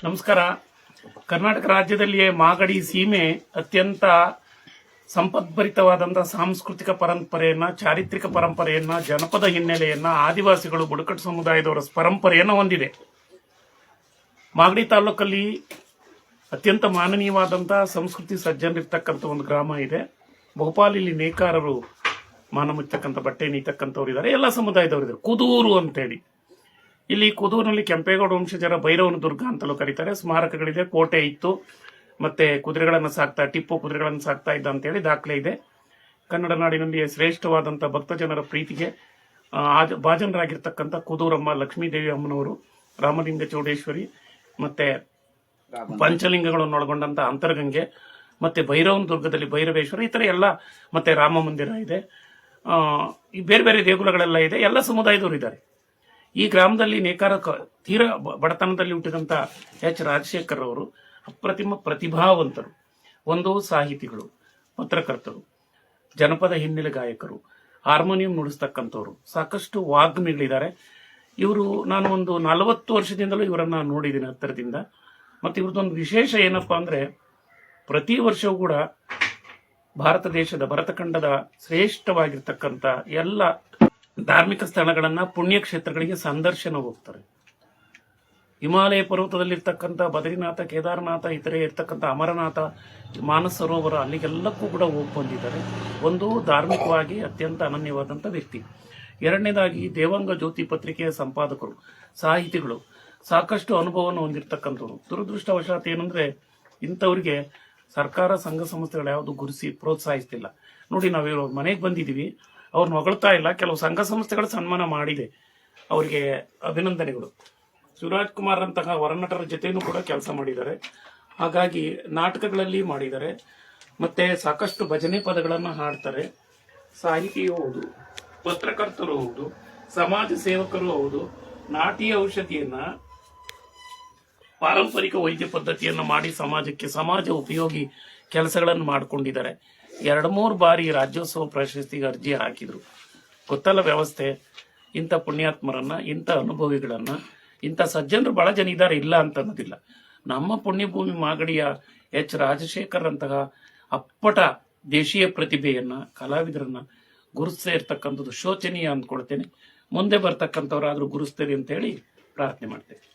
ನಮಸ್ಕಾರ. ಕರ್ನಾಟಕ ರಾಜ್ಯದಲ್ಲಿಯೇ ಮಾಗಡಿ ಸೀಮೆ ಅತ್ಯಂತ ಸಂಪದ್ಭರಿತವಾದಂತಹ ಸಾಂಸ್ಕೃತಿಕ ಪರಂಪರೆಯನ್ನ, ಚಾರಿತ್ರಿಕ ಪರಂಪರೆಯನ್ನ, ಜನಪದ ಹಿನ್ನೆಲೆಯನ್ನ, ಆದಿವಾಸಿಗಳು ಬುಡಕಟ್ಟು ಸಮುದಾಯದವರ ಪರಂಪರೆಯನ್ನ ಹೊಂದಿದೆ. ಮಾಗಡಿ ತಾಲೂಕಲ್ಲಿ ಅತ್ಯಂತ ಮಾನನೀಯವಾದಂತಹ ಸಂಸ್ಕೃತಿ ಸಜ್ಜನರಿರ್ತಕ್ಕಂಥ ಒಂದು ಗ್ರಾಮ ಇದೆ. ಬಹುಪಾಲು ಇಲ್ಲಿ ನೇಕಾರರು, ಮಾನ ಮುಚ್ಚತಕ್ಕಂಥ ಬಟ್ಟೆ ನೇಯ್ತಕ್ಕಂಥವ್ರು ಇದ್ದಾರೆ. ಎಲ್ಲ ಸಮುದಾಯದವರು ಇದ್ದಾರೆ. ಕುದೂರು ಅಂತೇಳಿ, ಇಲ್ಲಿ ಕುದೂರಿನಲ್ಲಿ ಕೆಂಪೇಗೌಡ ವಂಶಜರ ಭೈರವನ ದುರ್ಗ ಅಂತಲೂ ಕರೀತಾರೆ. ಸ್ಮಾರಕಗಳಿದೆ, ಕೋಟೆ ಇತ್ತು, ಮತ್ತೆ ಕುದುರೆಗಳನ್ನು ಸಾಕ್ತಾ, ಟಿಪ್ಪು ಕುದುರೆಗಳನ್ನು ಸಾಕ್ತಾ ಇದ್ದ ಅಂತೇಳಿ ದಾಖಲೆ ಇದೆ. ಕನ್ನಡ ನಾಡಿನಲ್ಲಿ ಶ್ರೇಷ್ಠವಾದಂಥ ಭಕ್ತ ಜನರ ಪ್ರೀತಿಗೆ ಭಾಜನರಾಗಿರ್ತಕ್ಕಂಥ ಕುದೂರಮ್ಮ, ಲಕ್ಷ್ಮೀದೇವಿ ಅಮ್ಮನವರು, ರಾಮಲಿಂಗ ಚೌಡೇಶ್ವರಿ, ಮತ್ತೆ ಪಂಚಲಿಂಗಗಳನ್ನು ಒಳಗೊಂಡಂತ ಅಂತರ್ಗಂಗೆ, ಮತ್ತೆ ಭೈರವನ ದುರ್ಗದಲ್ಲಿ ಭೈರವೇಶ್ವರ, ಈ ತರ ಎಲ್ಲ, ಮತ್ತೆ ರಾಮ ಮಂದಿರ ಇದೆ. ಈ ಬೇರೆ ಬೇರೆ ದೇಗುಲಗಳೆಲ್ಲ ಇದೆ. ಎಲ್ಲ ಸಮುದಾಯದವರು ಇದ್ದಾರೆ. ಈ ಗ್ರಾಮದಲ್ಲಿ ನೇಕಾರ ತೀರಾ ಬಡತನದಲ್ಲಿ ಹುಟ್ಟಿದಂತ ಎಚ್ ರಾಜಶೇಖರ್ ಅವರು ಅಪ್ರತಿಮ ಪ್ರತಿಭಾವಂತರು. ಒಂದು ಸಾಹಿತಿಗಳು, ಪತ್ರಕರ್ತರು, ಜನಪದ ಹಿನ್ನೆಲೆ ಗಾಯಕರು, ಹಾರ್ಮೋನಿಯಂ ನುಡಿಸ್ತಕ್ಕಂಥವ್ರು, ಸಾಕಷ್ಟು ವಾಗ್ಮಿಗಳಿದ್ದಾರೆ. ಇವರು, ನಾನು ಒಂದು 40 ವರ್ಷದಿಂದಲೂ ಇವರನ್ನ ನೋಡಿದ್ದೀನಿ ಹತ್ತಿರದಿಂದ. ಮತ್ತೆ ಇವ್ರದ್ದೊಂದು ವಿಶೇಷ ಏನಪ್ಪಾ ಅಂದ್ರೆ, ಪ್ರತಿ ವರ್ಷವೂ ಕೂಡ ಭಾರತ ದೇಶದ ಭರತಖಂಡದ ಶ್ರೇಷ್ಠವಾಗಿರ್ತಕ್ಕಂಥ ಎಲ್ಲ ಧಾರ್ಮಿಕ ಸ್ಥಳಗಳನ್ನ, ಪುಣ್ಯಕ್ಷೇತ್ರಗಳಿಗೆ ಸಂದರ್ಶನ ಹೋಗ್ತಾರೆ. ಹಿಮಾಲಯ ಪರ್ವತದಲ್ಲಿರ್ತಕ್ಕಂಥ ಬದ್ರಿನಾಥ, ಕೇದಾರನಾಥ, ಇತರೆ ಇರ್ತಕ್ಕಂಥ ಅಮರನಾಥ, ಮಾನಸ ಸರೋವರ, ಅಲ್ಲಿಗೆಲ್ಲಕ್ಕೂ ಕೂಡ ಹೋಗಿ ಬಂದಿದ್ದಾರೆ. ಒಂದು ಧಾರ್ಮಿಕವಾಗಿ ಅತ್ಯಂತ ಅನನ್ಯವಾದಂಥ ವ್ಯಕ್ತಿ. ಎರಡನೇದಾಗಿ ದೇವಾಂಗ ಜ್ಯೋತಿ ಪತ್ರಿಕೆಯ ಸಂಪಾದಕರು, ಸಾಹಿತಿಗಳು, ಸಾಕಷ್ಟು ಅನುಭವವನ್ನು ಹೊಂದಿರತಕ್ಕಂಥವ್ರು. ದುರದೃಷ್ಟವಶಾತ್ ಏನಂದ್ರೆ, ಇಂಥವ್ರಿಗೆ ಸರ್ಕಾರ, ಸಂಘ ಸಂಸ್ಥೆಗಳು ಯಾವುದು ಗುರುಸಿ ಪ್ರೋತ್ಸಾಹಿಸ್ತಿಲ್ಲ. ನೋಡಿ, ನಾವಿರೋ ಮನೆಗೆ ಬಂದಿದ್ದೀವಿ, ಅವ್ರನ್ನ ಹೊಗಳ್ತಾ ಇಲ್ಲ. ಕೆಲವು ಸಂಘ ಸಂಸ್ಥೆಗಳು ಸನ್ಮಾನ ಮಾಡಿದೆ, ಅವರಿಗೆ ಅಭಿನಂದನೆಗಳು. ಶಿವರಾಜ್ ಕುಮಾರ್ ಅಂತಹ ಹೊರನಟರ ಜೊತೆನೂ ಕೂಡ ಕೆಲಸ ಮಾಡಿದ್ದಾರೆ. ಹಾಗಾಗಿ ನಾಟಕಗಳಲ್ಲಿ ಮಾಡಿದ್ದಾರೆ. ಮತ್ತೆ ಸಾಕಷ್ಟು ಭಜನೆ ಪದಗಳನ್ನು ಹಾಡ್ತಾರೆ. ಸಾಹಿತಿಯೂ ಹೌದು, ಪತ್ರಕರ್ತರು ಹೌದು, ಸಮಾಜ ಸೇವಕರು ಹೌದು. ನಾಟಿ ಔಷಧಿಯನ್ನ, ಪಾರಂಪರಿಕ ವೈದ್ಯ ಪದ್ಧತಿಯನ್ನ ಮಾಡಿ ಸಮಾಜಕ್ಕೆ ಸಮಾಜ ಉಪಯೋಗಿ ಕೆಲಸಗಳನ್ನು ಮಾಡಿಕೊಂಡಿದ್ದಾರೆ. 2-3 ಬಾರಿ ರಾಜ್ಯೋತ್ಸವ ಪ್ರಶಸ್ತಿಗೆ ಅರ್ಜಿ ಹಾಕಿದ್ರು. ಗೊತ್ತಲ್ಲ ವ್ಯವಸ್ಥೆ. ಇಂಥ ಪುಣ್ಯಾತ್ಮರನ್ನ, ಇಂಥ ಅನುಭವಿಗಳನ್ನ, ಇಂಥ ಸಜ್ಜನರು ಬಹಳ ಜನ ಇದ್ದಾರೆ, ಇಲ್ಲ ಅಂತ ಅನ್ನೋದಿಲ್ಲ. ನಮ್ಮ ಪುಣ್ಯಭೂಮಿ ಮಾಗಡಿಯ ಎಚ್ ರಾಜಶೇಖರ್ ಅಂತಹ ಅಪ್ಪಟ ದೇಶೀಯ ಪ್ರತಿಭೆಯನ್ನ, ಕಲಾವಿದರನ್ನ ಗುರುತಿಸೇ ಇರ್ತಕ್ಕಂಥದ್ದು ಶೋಚನೀಯ ಅಂದ್ಕೊಳ್ತೇನೆ. ಮುಂದೆ ಬರ್ತಕ್ಕಂಥವ್ರಾದ್ರೂ ಗುರುಸ್ತೇನೆ ಅಂತ ಹೇಳಿ ಪ್ರಾರ್ಥನೆ ಮಾಡ್ತೇನೆ.